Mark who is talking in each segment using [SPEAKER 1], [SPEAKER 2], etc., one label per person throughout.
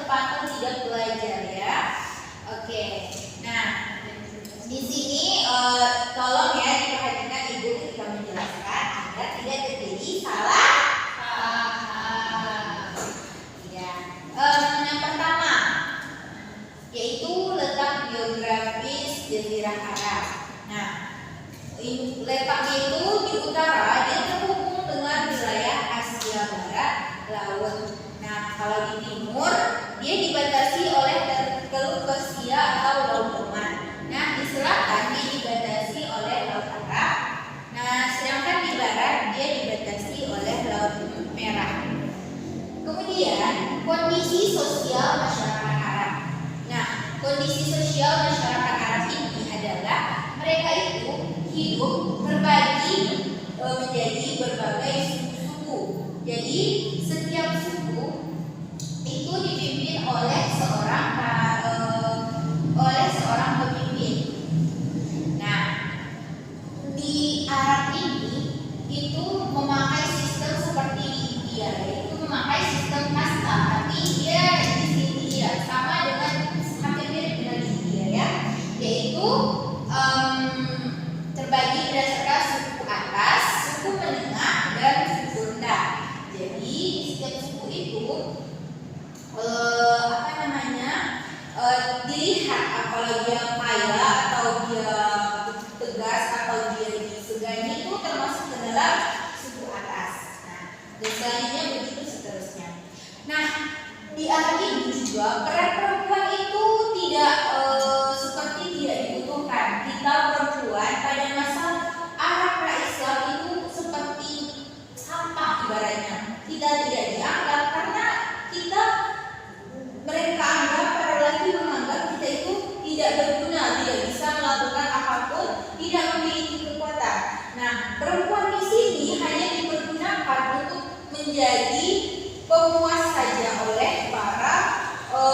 [SPEAKER 1] lupa atau tidak belajar ya. Oke. Nah, di sini tolong ya diperhatikan ibu ketika menjelaskan agar tidak terjadi salah paham. Ya. Yang pertama yaitu letak geografis Jazirah Arab. Nah, letaknya itu di utara, dia terhubung dengan wilayah Asia Barat laut. Nah, kalau di timur dia dibatasi oleh Teluk Persia atau Laut Oman. Nah, di selatan dia dibatasi oleh Laut Arab. Nah, sedangkan di barat dia dibatasi oleh Laut Merah. Kemudian kondisi sosial masyarakat Arab. Nah, kondisi sosial masyarakat Arab ini adalah mereka itu hidup terbagi menjadi berbagai suku-suku. Jadi setiap suku itu dipimpin oleh seorang pemimpin. Nah, di Arab ini itu memakai sistem seperti di India, yaitu memakai sistem kasta, tapi dia di sini ya sama dengan hampir mirip dengan di India ya, yaitu terbagi berdasarkan suku atas, suku menengah, dan suku rendah. Jadi setiap suku itu dilihat kalau dia kaya atau dia tegas atau dia disegani itu termasuk ke dalam suku atas. Nah, dan selanjutnya begitu seterusnya. Nah, di Arab ini juga peran perempuan itu tidak seperti tidak dibutuhkan. Kita perempuan pada masa Arab pra-Islam itu seperti sampah ibaratnya. Kita tidak dianggap karena mereka anggap, para laki menganggap kita itu tidak berguna, tidak bisa melakukan apapun, tidak memiliki kekuatan. Nah, perempuan di sini hanya dipergunakan untuk menjadi pemuas saja oleh para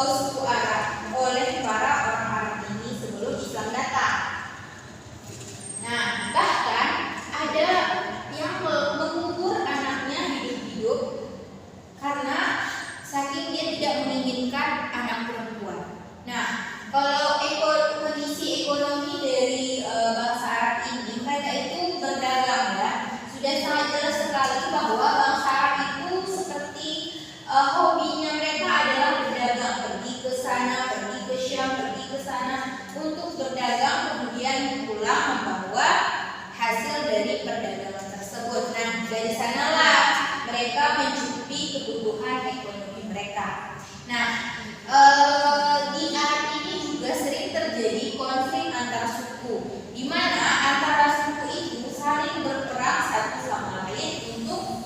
[SPEAKER 1] suku Arab, oleh para orang Arab ini sebelum Islam datang. Nah, bahkan ada yang mengubur anaknya hidup-hidup karena saking dia tidak menginginkan anak perempuan. Nah, kalau kondisi ekonomi dari bangsa Arab ini, mereka itu berdagang ya. Sudah sangat jelas sekali bahwa bangsa Arab itu seperti hobinya mereka adalah berdagang, pergi ke sana, pergi ke Syam, pergi ke sana untuk berdagang, kemudian pulang membawa hasil dari perdagangan tersebut. Nah, dari sanalah mereka mencukupi kebutuhan ekonomi mereka. Nah, di Arab ini juga sering terjadi konflik antar suku, di mana antara suku itu saling berperang satu sama lain untuk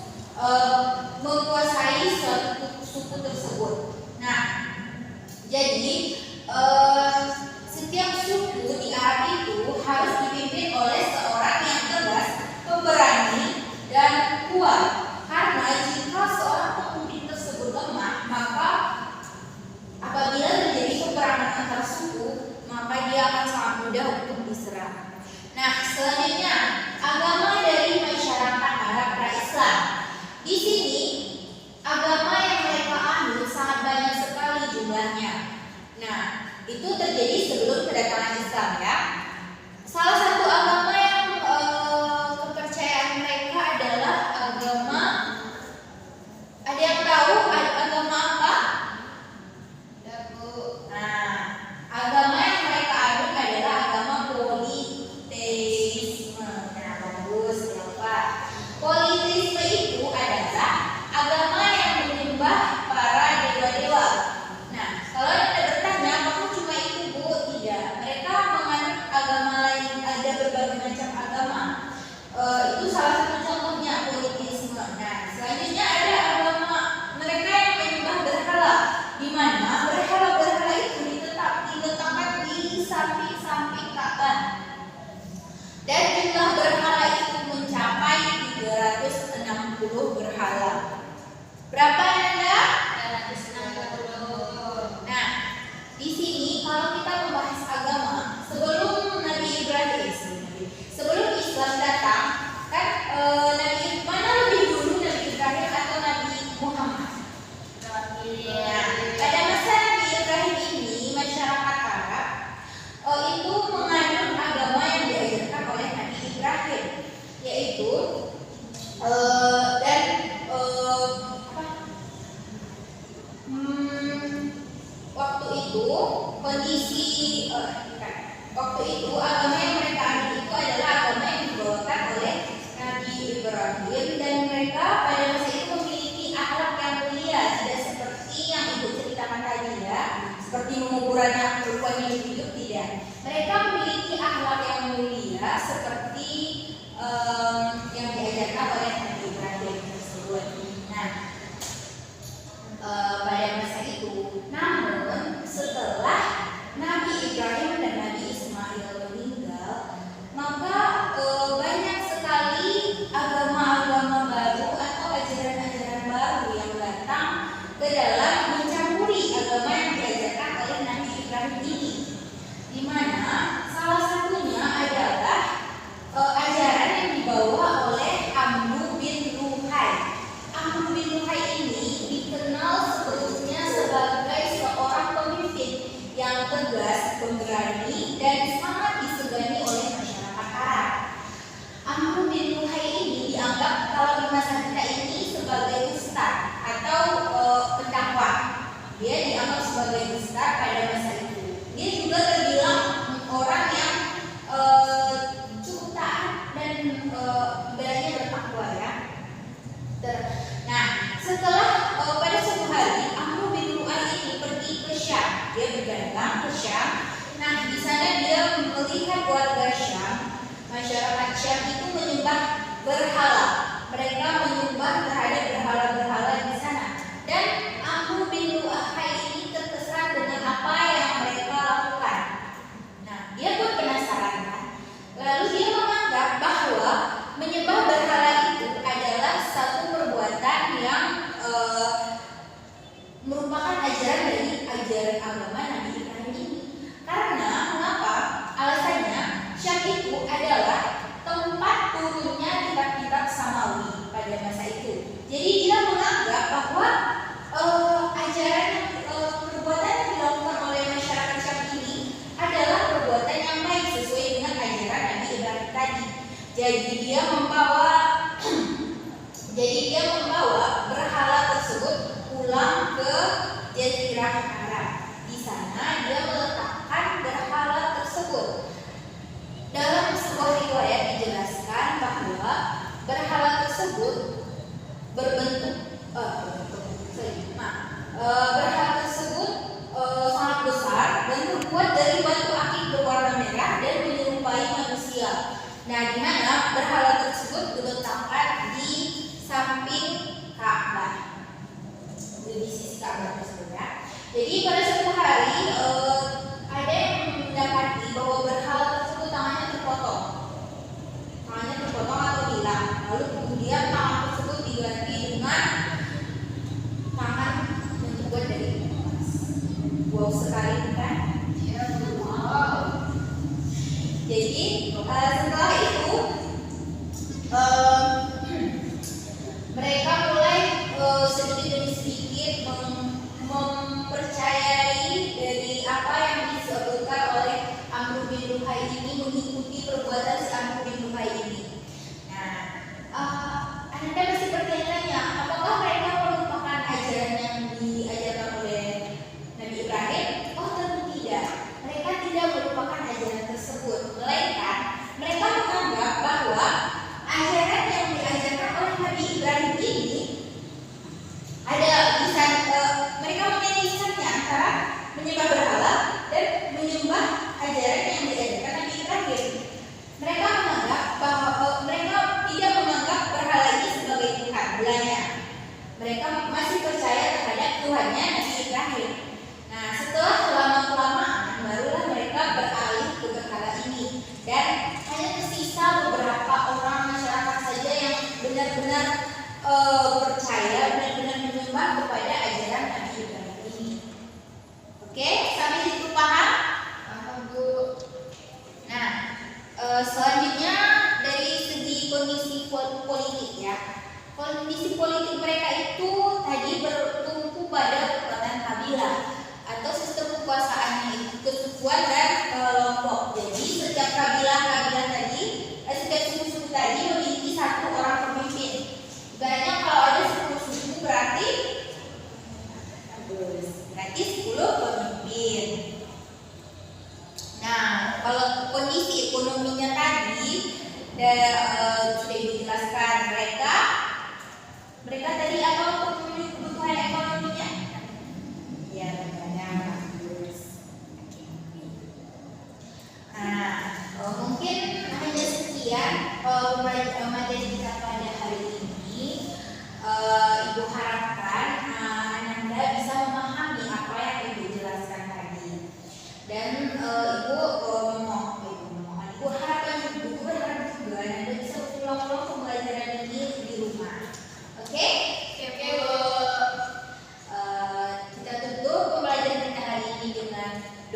[SPEAKER 1] menguasai suatu suku tersebut. Nah, jadi setiap suku di Arab itu harus dipimpin oleh seorang yang tegas, pemberani, dan kuat. Karena jika seorang pemimpin tersebut lemah, maka apabila terjadi peperangan antar suku, maka dia akan sangat mudah untuk diserang. Nah, selanjutnya agama dari masyarakat Arab pra-Islam. Di sini agama yang mereka anut sangat banyak sekali jumlahnya. Nah, itu terjadi sebelum kedatangan Islam ya. Salah satu agama yang kepercayaan mereka adalah agama, ada yang tahu agama apa? Nah, agama yang mereka anut adalah agama politeisme. Nah, bagus ya Pak. Politeisme itu adalah agama yang menyembah para dewa-dewa. Nah, kalau Anda bertanya, apakah cuma itu Bu? Tidak. Mereka menganut agama lain, ada berbagai macam agama. Itu salah satu contohnya politeisme. Nah, selanjutnya ada agama mereka yang menyembah berhala, di mana berhala-berhala itu diletakkan di samping-samping Ka'bah. Dan jumlah berhala itu mencapai 360 berhala. Berapa Anda? 360. Nah, di sini kalau kita membahas agama, sebelum Nabi Ibrahim, sebelum Islam datang, kan Nabi mana lebih dulu, Nabi Ibrahim atau Nabi Muhammad? Nah, pada masa waktu itu agama yang mereka anut itu adalah agama yang dibawakan oleh Nabi Ibrahim, dan mereka pada masa itu memiliki akhlak yang mulia, tidak seperti yang ibu ceritakan tadi ya, seperti mengubur anak perempuan yang hidup, tidak. Mereka memiliki akhlak yang mulia seperti yang diajarkan oleh Nabi Ibrahim tersebut. Nah, pada masa itu, namun setelah Nabi Ibrahim dan Nabi Ismail meninggal, maka banyak sekali agama-agama baru atau ajaran-ajaran baru yang datang ke dalam mencampuri agama yang diajarkan oleh Nabi Ibrahim ini, di mana salah satunya adalah ajaran yang dibawa oleh Amru bin Luhai. Amru bin Luhai ini dikenal sebelumnya sebagai seorang pemimpin yang tegas, pemberani, dan sangat disegani oleh masyarakat Arab. Amru bin Luhai ini dianggap kalau di masa kita ini sebagai ustaz atau pendakwa. Dia dianggap sebagai ustaz pada masa itu. Dia juga terbilang orang yang cukup taat dan ibadahnya bertakwa ya. Nah, setelah pada suatu hari Amru bin Luhai ini pergi ke Syam. Dia berdagang ke Syam. Nah, di sana dia melihat warga Syam, masyarakat Syam itu menyembah berhala. Mereka menyembah terhadap berhala-berhala di sana. Dan Amru bin Luhai ini terkesan dengan apa yang mereka lakukan. Nah, dia pun penasaran kan. Lalu dia menganggap bahwa menyembah berhala itu adalah satu perbuatan yang merupakan ajaran dari ajaran agama Nabi Ibrahim ini. Karena mengapa? Alasannya, Syam itu adalah tempat turunnya kitab-kitab Samawi pada masa itu. Jadi dia menganggap bahwa ajaran perbuatan yang dilakukan oleh masyarakat Syam ini adalah perbuatan yang baik sesuai dengan ajaran Nabi Ibrahim tadi. Jadi dia membawa berhala tersebut pulang ke Jazirah Arab. Di sana dia meletakkan berhala tersebut. Dalam sebuah riwayat dijelaskan bahwa berhala tersebut sangat besar dan terbuat dari batu akik berwarna merah dan menyerupai manusia. Nah, di mana berhala tersebut diletakkan di samping Ka'bah, di sisi Ka'bah tersebut ya. Jadi pada suatu hari ada yang mendapati bahwa berhala tersebut tangannya terpotong atau hilang. Lalu kemudian tangan tersebut diganti dengan tangan yang terbuat dari emas. Wow sekali kan? Wow. Jadi setelah itu mereka mulai sedikit demi sedikit mempercayai dari apa yang disebutkan oleh Amru bin Luhai ini, mengikuti perbuatan si Amru bin Luhai ini. Nah, Anda masih bertanya-tanya, apakah mereka melupakan ajaran yang diajarkan oleh Nabi Ibrahim? Oh, tentu tidak. Mereka tidak melupakan ajaran tersebut, melainkan mereka menganggap bahwa ajaran yang diajarkan oleh Nabi Ibrahim ini mereka menyelisihkannya antara menyembah berhala dan menyembah ajaran yang diajarkan Nabi Ibrahim. Mereka menganggap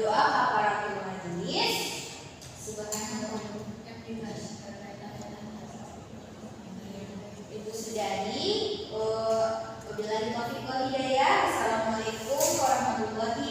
[SPEAKER 1] Doa kafaratul majelis. Subhanallah. Itu sudahi. Wabillahi taufiq wal hidayah. Assalamualaikum warahmatullahi